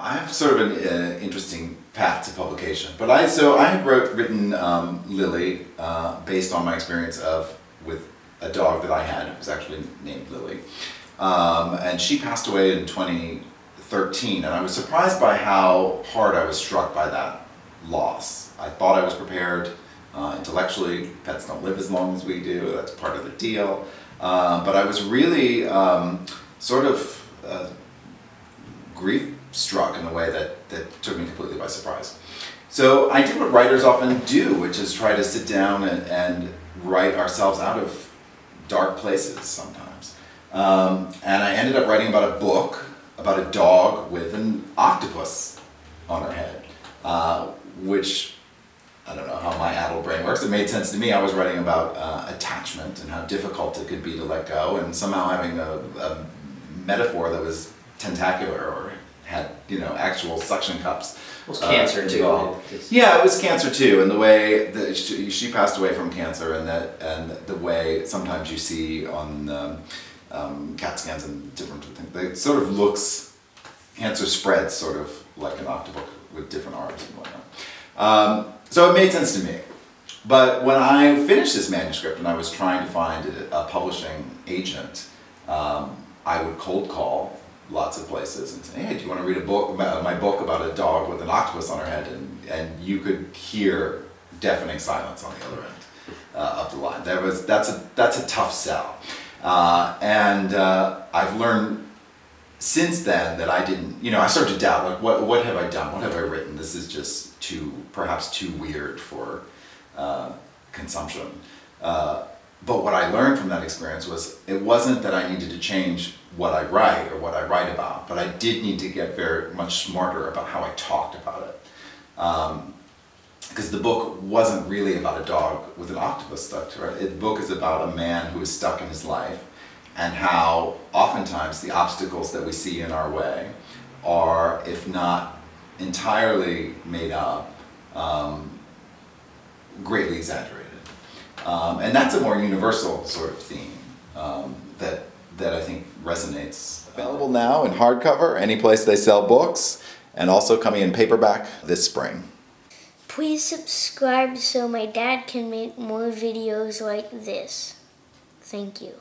I have sort of an interesting path to publication. But I had written Lily based on my experience with a dog that I had. It was actually named Lily. And she passed away in 2013, and I was surprised by how hard I was struck by that loss. I thought I was prepared intellectually. Pets don't live as long as we do. That's part of the deal. But I was really sort of grief-struck in a way that took me completely by surprise. So I did what writers often do, which is try to sit down and write ourselves out of dark places sometimes. And I ended up writing about a book about a dog with an octopus on her head, which, I don't know how my adult brain works. It made sense to me. I was writing about attachment and how difficult it could be to let go, and somehow having a metaphor that was tentacular or had, you know, actual suction cups. It was cancer too. Yeah, it was cancer too, and the way that she passed away from cancer, and the way sometimes you see on CAT scans and different things, it sort of looks, cancer spreads sort of like an octopus with different arms and whatnot. So it made sense to me. But when I finished this manuscript and I was trying to find a publishing agent, I would cold call lots of places and say, hey, do you want to read my book about a dog with an octopus on her head? And you could hear deafening silence on the other end of the line. That's a tough sell. And I've learned since then that I didn't, you know, I started to doubt, like, what have I done? What have I written? This is just perhaps too weird for consumption. But what I learned from that experience was it wasn't that I needed to change what I write or what I write about, but I did need to get very much smarter about how I talked about it. Because the book wasn't really about a dog with an octopus stuck to it. The book is about a man who is stuck in his life, and how oftentimes the obstacles that we see in our way are, if not entirely made up, greatly exaggerated. And that's a more universal sort of theme that I think resonates. Available now in hardcover, any place they sell books, and also coming in paperback this spring. Please subscribe so my dad can make more videos like this. Thank you.